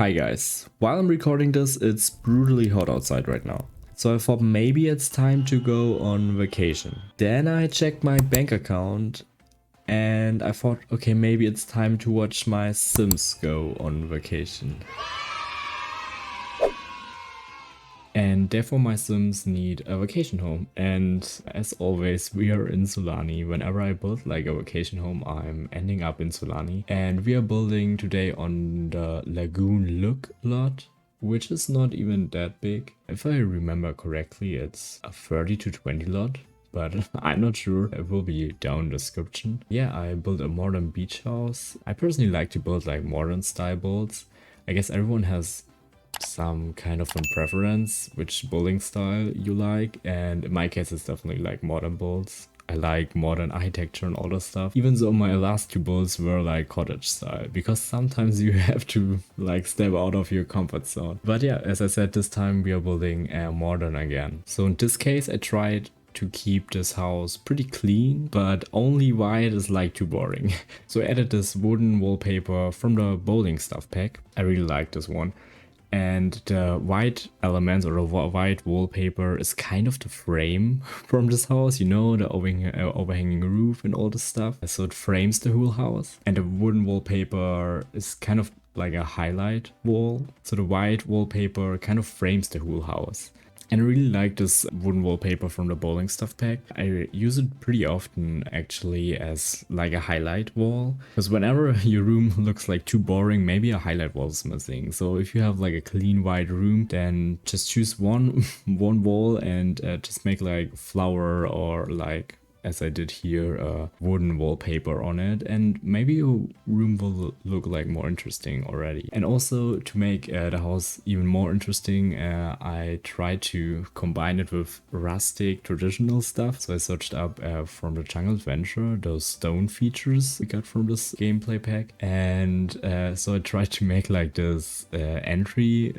Hi guys, while I'm recording this, it's brutally hot outside right now. So I thought maybe it's time to go on vacation. Then I checked my bank account and I thought, okay, maybe it's time to watch my Sims go on vacation. And therefore my Sims need a vacation home. And as always, we are in Sulani. Whenever I build like a vacation home, I'm ending up in Sulani. And we are building today on the Lagoon Look lot, which is not even that big. If I remember correctly, it's a 30 to 20 lot. But I'm not sure. It will be down in the description. Yeah, I built a modern beach house. I personally like to build like modern style builds. I guess everyone has some kind of a preference which building style you like, and in my case it's definitely like modern builds. I like modern architecture and all that stuff, even though my last two builds were like cottage style, because sometimes you have to like step out of your comfort zone. But yeah, as I said, this time we are building modern again. So in this case I tried to keep this house pretty clean, but only white is like too boring. So I added this wooden wallpaper from the bowling stuff pack. I really like this one. And the white elements or the white wallpaper is kind of the frame from this house, you know, the overhanging roof and all this stuff. So it frames the whole house. And the wooden wallpaper is kind of like a highlight wall. So the white wallpaper kind of frames the whole house. And I really like this wooden wallpaper from the bowling stuff pack. I use it pretty often actually as like a highlight wall. Because whenever your room looks like too boring, maybe a highlight wall is missing. So if you have like a clean white room, then just choose one wall and just make like flower or like, as I did here, a wooden wallpaper on it, and maybe your room will look like more interesting already. And also to make the house even more interesting, I tried to combine it with rustic traditional stuff. So I searched up from the Jungle Adventure those stone features we got from this gameplay pack, and so I tried to make like this entry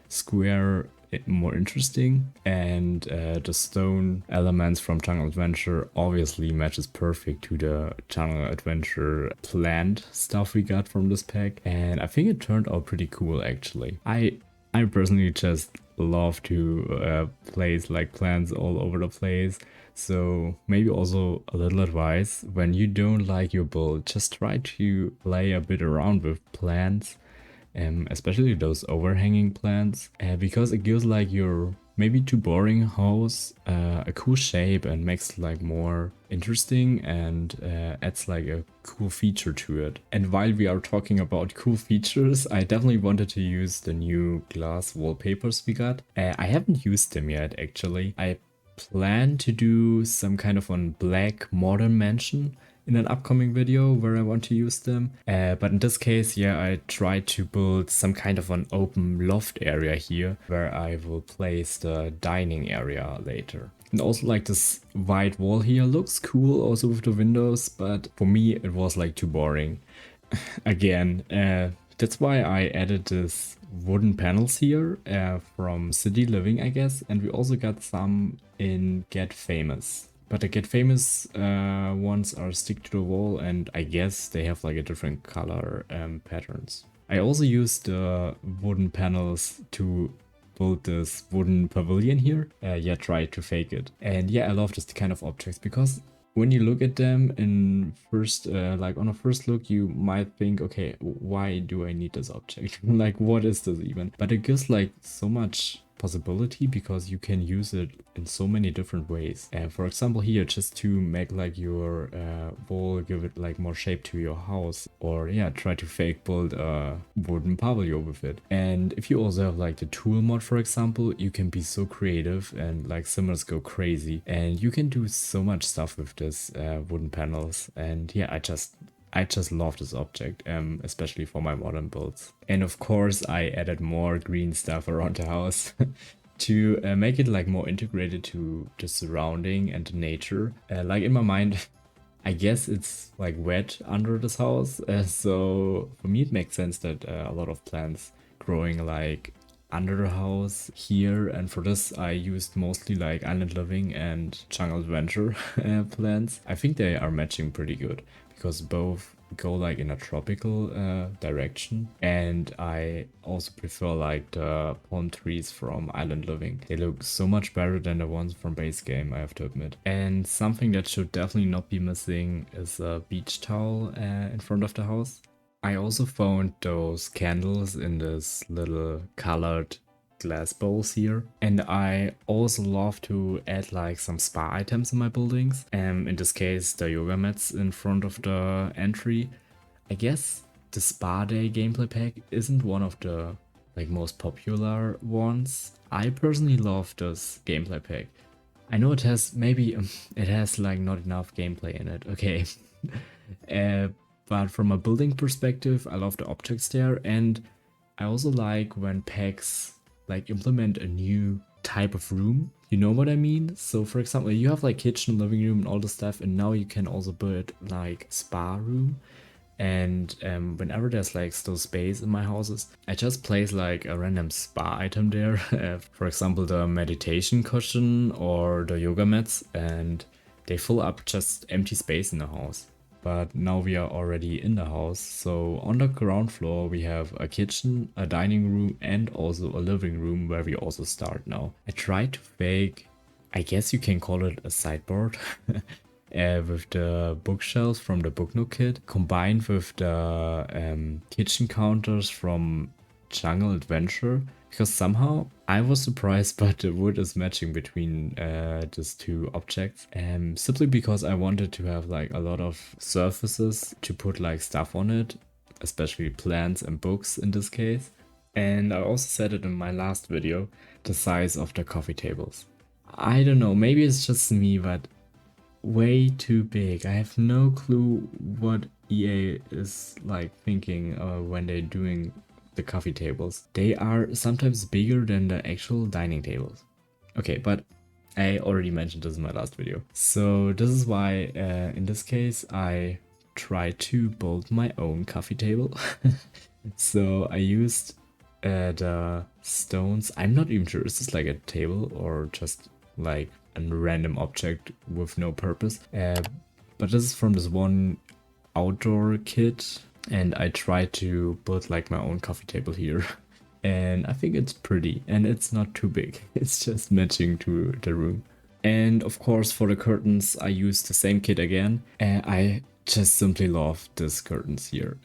square more interesting, and the stone elements from Jungle Adventure obviously matches perfect to the Jungle Adventure planned stuff we got from this pack, and I think it turned out pretty cool actually. I personally just love to place like plants all over the place. So maybe also a little advice: when you don't like your build, just try to play a bit around with plants. Especially those overhanging plants, because it gives like your maybe too boring house a cool shape and makes like more interesting, and adds like a cool feature to it. And while we are talking about cool features, I definitely wanted to use the new glass wallpapers we got. I haven't used them yet actually. I plan to do some kind of one black modern mansion in an upcoming video where I want to use them. But in this case, yeah, I tried to build some kind of an open loft area here where I will place the dining area later. And also like this white wall here looks cool also with the windows, but for me it was like too boring. Again, that's why I added this wooden panels here from City Living, I guess. And we also got some in Get Famous. But the Get Famous ones are stick to the wall, and I guess they have like a different color patterns. I also used the wooden panels to build this wooden pavilion here. Yeah, try to fake it. And yeah, I love this kind of objects because when you look at them in first, like on a first look, you might think, okay, why do I need this object? Like, what is this even? But it gives like so much possibility because you can use it in so many different ways. And for example here, just to make like your wall, give it like more shape to your house, or yeah, try to fake build a wooden pavilion with it. And if you also have like the tool mod, for example, you can be so creative and like simmers go crazy, and you can do so much stuff with this wooden panels. And yeah, I just love this object, especially for my modern builds. And of course, I added more green stuff around the house to make it like more integrated to the surrounding and the nature. Like in my mind, I guess it's like wet under this house. So for me, it makes sense that a lot of plants growing like under the house here. And for this, I used mostly like Island Living and Jungle Adventure plants. I think they are matching pretty good, because both go like in a tropical direction, and I also prefer like the palm trees from Island Living. They look so much better than the ones from base game, I have to admit. And something that should definitely not be missing is a beach towel in front of the house. I also found those candles in this little colored glass bowls here, and I also love to add like some spa items in my buildings. In this case, the yoga mats in front of the entry. I guess the Spa Day gameplay pack isn't one of the like most popular ones. I personally love this gameplay pack. I know it has maybe it has like not enough gameplay in it. Okay. But from a building perspective, I love the objects there, and I also like when packs like implement a new type of room. You know what I mean? So for example, you have like kitchen, living room and all the stuff, and now you can also build like spa room. And whenever there's like still space in my houses, I just place like a random spa item there. For example, the meditation cushion or the yoga mats, and they fill up just empty space in the house. But now we are already in the house. So on the ground floor, we have a kitchen, a dining room, and also a living room where we also start now. I tried to fake, I guess you can call it a sideboard, with the bookshelves from the Book Nook kit, combined with the kitchen counters from Jungle Adventure. Because somehow I was surprised, but the wood is matching between these two objects. Simply because I wanted to have like a lot of surfaces to put like stuff on it, especially plants and books in this case. And I also said it in my last video, the size of the coffee tables. I don't know, maybe it's just me, but way too big. I have no clue what EA is like thinking when they're doing the coffee tables. They are sometimes bigger than the actual dining tables. Okay, but I already mentioned this in my last video. So this is why in this case I try to build my own coffee table. So I used the stones. I'm not even sure, is this like a table or just like a random object with no purpose? But this is from this one outdoor kit, and I tried to build like my own coffee table here. And I think it's pretty, and it's not too big. It's just matching to the room. And of course for the curtains I used the same kit again. I just simply love these curtains here.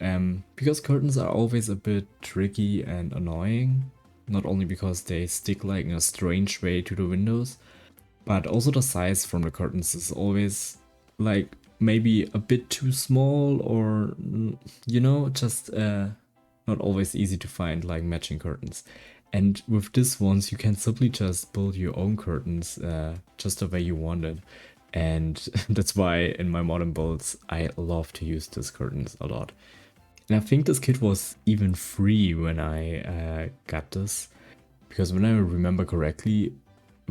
Because curtains are always a bit tricky and annoying. Not only because they stick like in a strange way to the windows, but also the size from the curtains is always like maybe a bit too small, or you know, just not always easy to find like matching curtains. And with this ones you can simply just build your own curtains just the way you want it. And that's why in my modern builds I love to use these curtains a lot. And I think this kit was even free when I got this, because when I remember correctly,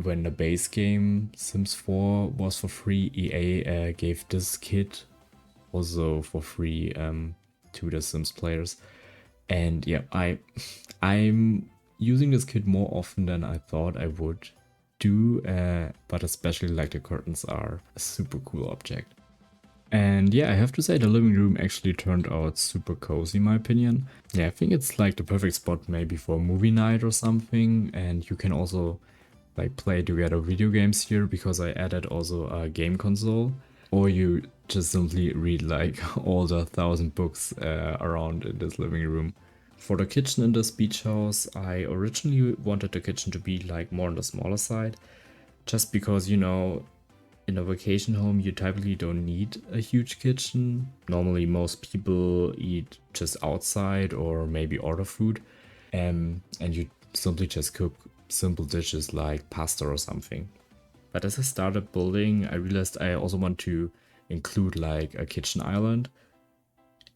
when the base game Sims 4 was for free, EA gave this kit also for free to the Sims players. And yeah, I'm using this kit more often than I thought I would do, but especially like the curtains are a super cool object. And yeah, I have to say the living room actually turned out super cozy in my opinion. Yeah, I think it's like the perfect spot maybe for a movie night or something, and you can also like play together video games here because I added also a game console, or you just simply read like all the 1,000 books around in this living room. For the kitchen in this beach house, I originally wanted the kitchen to be like more on the smaller side, just because, you know, in a vacation home you typically don't need a huge kitchen. Normally most people eat just outside or maybe order food, and you simply just cook simple dishes like pasta or something. But as I started building, I realized I also want to include like a kitchen island,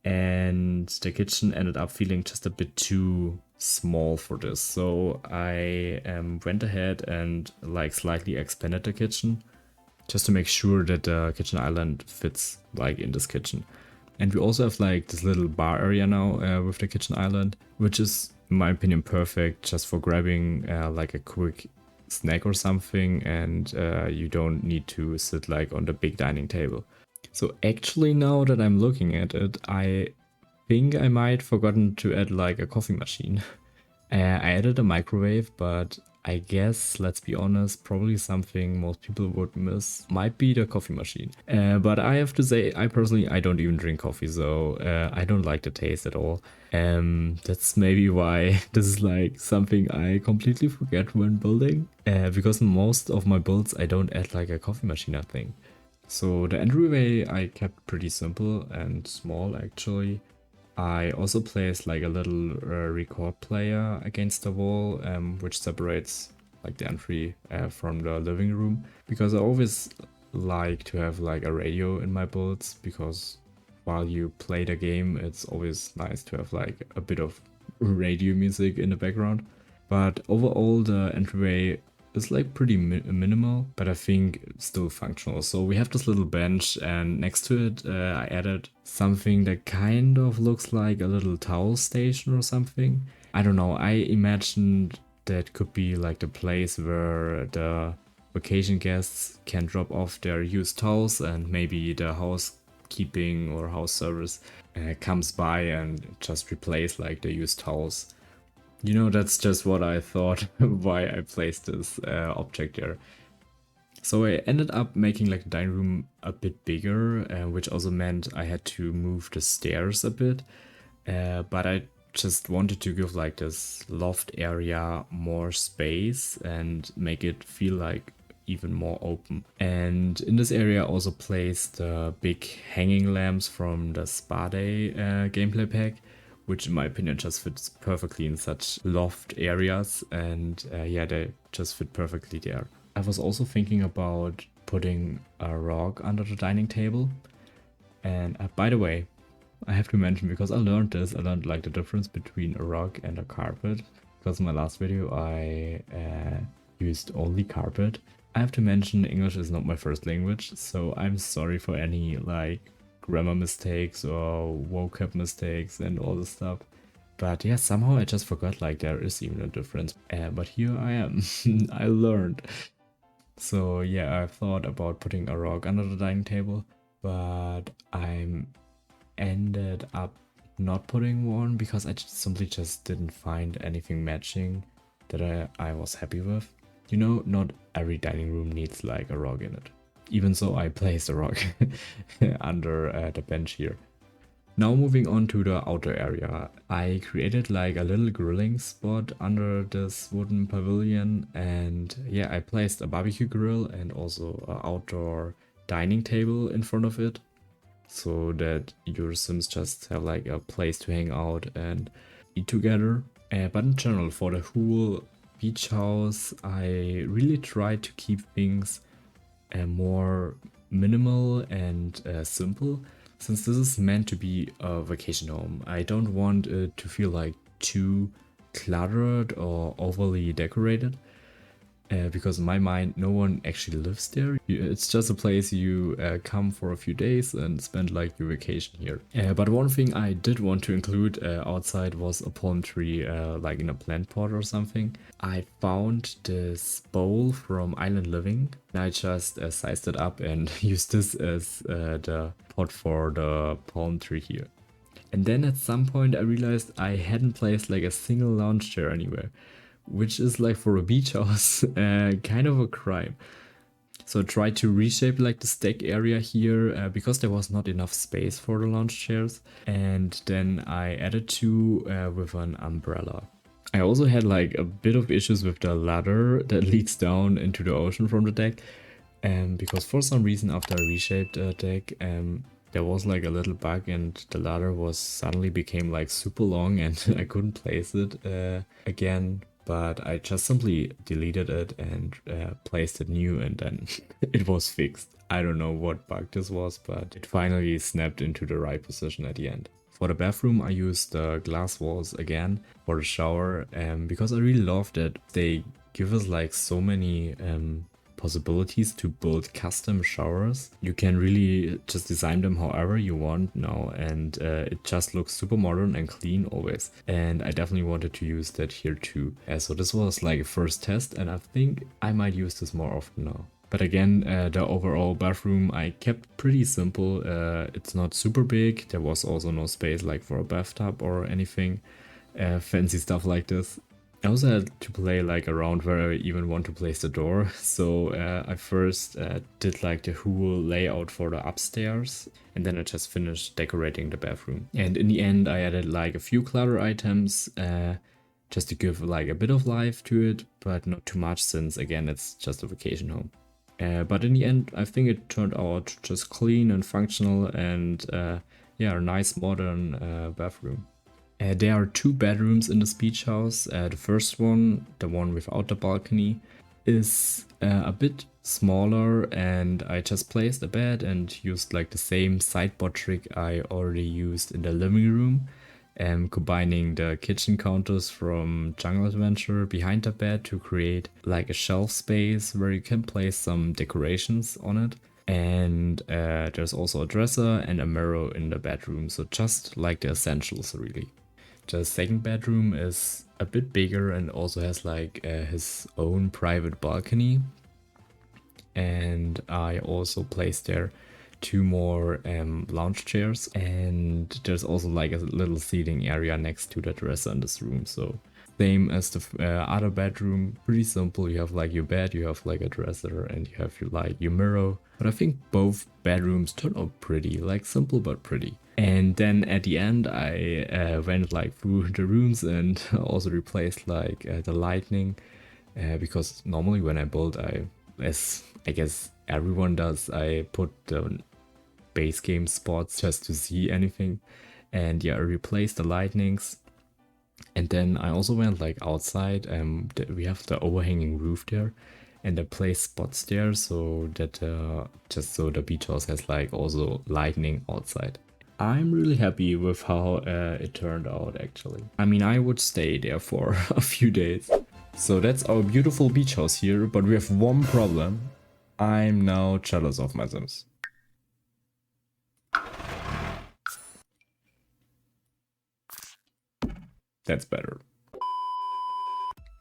and the kitchen ended up feeling just a bit too small for this. So I went ahead and like slightly expanded the kitchen just to make sure that the kitchen island fits like in this kitchen. And we also have like this little bar area now with the kitchen island, which is in my opinion perfect just for grabbing like a quick snack or something, and you don't need to sit like on the big dining table. So actually now that I'm looking at it, I think I might forgotten to add like a coffee machine. I added a microwave, but I guess, let's be honest, probably something most people would miss might be the coffee machine. But I have to say, I don't even drink coffee, so I don't like the taste at all. That's maybe why this is like something I completely forget when building. Because most of my builds, I don't add like a coffee machine, I think. So the entryway I kept pretty simple and small actually. I also placed like a little record player against the wall, which separates like the entry from the living room, because I always like to have like a radio in my builds, because while you play the game, it's always nice to have like a bit of radio music in the background. But overall, the entryway is like pretty minimal, but I think still functional. So we have this little bench, and next to it I added something that kind of looks like a little towel station or something. I don't know, I imagined that could be like the place where the vacation guests can drop off their used towels, and maybe the housekeeping or house service comes by and just replace like the used towels. You know, that's just what I thought why I placed this object there. So I ended up making like the dining room a bit bigger, which also meant I had to move the stairs a bit. But I just wanted to give like this loft area more space and make it feel like even more open. And in this area I also placed the big hanging lamps from the Spa Day gameplay pack, which in my opinion just fits perfectly in such loft areas, and yeah, they just fit perfectly there. I was also thinking about putting a rug under the dining table. And by the way, I have to mention, because I learned like the difference between a rug and a carpet, because in my last video I used only carpet. I have to mention English is not my first language, so I'm sorry for any like grammar mistakes or vocab mistakes and all this stuff. But yeah, somehow I just forgot like there is even a difference. But here I am. I learned. So yeah, I thought about putting a rug under the dining table, but I'm ended up not putting one because I simply just didn't find anything matching that I was happy with. You know, not every dining room needs like a rug in it. Even so, I placed a rug under the bench here. Now moving on to the outer area, I created like a little grilling spot under this wooden pavilion, and yeah, I placed a barbecue grill and also an outdoor dining table in front of it, so that your Sims just have like a place to hang out and eat together. But in general, for the whole beach house, I really tried to keep things more minimal and simple. Since this is meant to be a vacation home, I don't want it to feel like too cluttered or overly decorated. Because in my mind, no one actually lives there. It's just a place you come for a few days and spend like your vacation here. But one thing I did want to include outside was a palm tree, like in a plant pot or something. I found this bowl from Island Living. I just sized it up and used this as the pot for the palm tree here. And then at some point I realized I hadn't placed like a single lounge chair anywhere, which is like for a beach house kind of a crime. So I tried to reshape like the stack area here because there was not enough space for the lounge chairs, and then I added two with an umbrella. I also had like a bit of issues with the ladder that leads down into the ocean from the deck, because for some reason after I reshaped the deck, there was like a little bug and the ladder was suddenly became like super long and I couldn't place it again. But I just simply deleted it and placed it new, and then it was fixed. I don't know what bug this was, but it finally snapped into the right position at the end. For the bathroom, I used the glass walls again for the shower, because I really love that they give us like so many possibilities to build custom showers. You can really just design them however you want now, and it just looks super modern and clean always. And I definitely wanted to use that here too. So this was like a first test, and I think I might use this more often now. But again, the overall bathroom I kept pretty simple. It's not super big. There was also no space like for a bathtub or anything fancy stuff like this. I also had to play like around where I even want to place the door. So I first did like the whole layout for the upstairs, and then I just finished decorating the bathroom. And in the end I added like a few clutter items just to give like a bit of life to it, but not too much since again it's just a vacation home. But in the end I think it turned out just clean and functional, and yeah, a nice modern bathroom. There are two bedrooms in this beach house. The first one, the one without the balcony, is a bit smaller, and I just placed a bed and used like the same sideboard trick I already used in the living room, combining the kitchen counters from Jungle Adventure behind the bed to create like a shelf space where you can place some decorations on it. And there's also a dresser and a mirror in the bedroom, so just like the essentials really. The second bedroom is a bit bigger and also has like his own private balcony. And I also placed there two more lounge chairs, and there's also like a little seating area next to the dresser in this room. So same as the other bedroom, pretty simple. You have like your bed, you have like a dresser, and you have your mirror. But I think both bedrooms turned out pretty, like simple but pretty. And then at the end I went like through the rooms and also replaced like the lighting, because normally when I build, as I guess everyone does, I put the base game spots just to see anything. And yeah, I replaced the lightnings. And then I also went like outside. We have the overhanging roof there, and I placed spots there so that just so the beach house has like also lightning outside. I'm really happy with how it turned out actually. I mean, I would stay there for a few days. So that's our beautiful beach house here, but we have one problem. I'm now jealous of my Sims. That's better.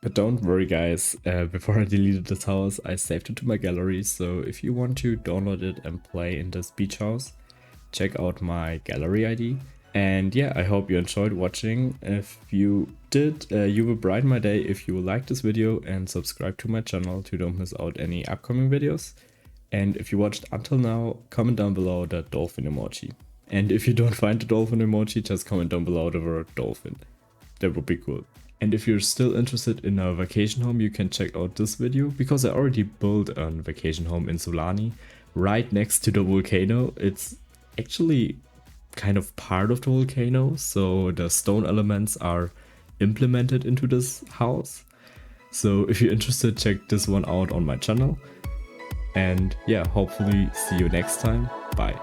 But don't worry guys, before I deleted this house, I saved it to my gallery, so if you want to download it and play in this beach house, check out my gallery ID. And yeah, I hope you enjoyed watching. If you did, you will brighten my day if you like this video and subscribe to my channel to don't miss out any upcoming videos. And if you watched until now, comment down below the dolphin emoji. And if you don't find the dolphin emoji, just comment down below the word dolphin. That would be cool. And if you're still interested in a vacation home, you can check out this video, because I already built a vacation home in Sulani right next to the volcano. It's actually kind of part of the volcano, so the stone elements are implemented into this house. So if you're interested, check this one out on my channel. And yeah, hopefully see you next time. Bye.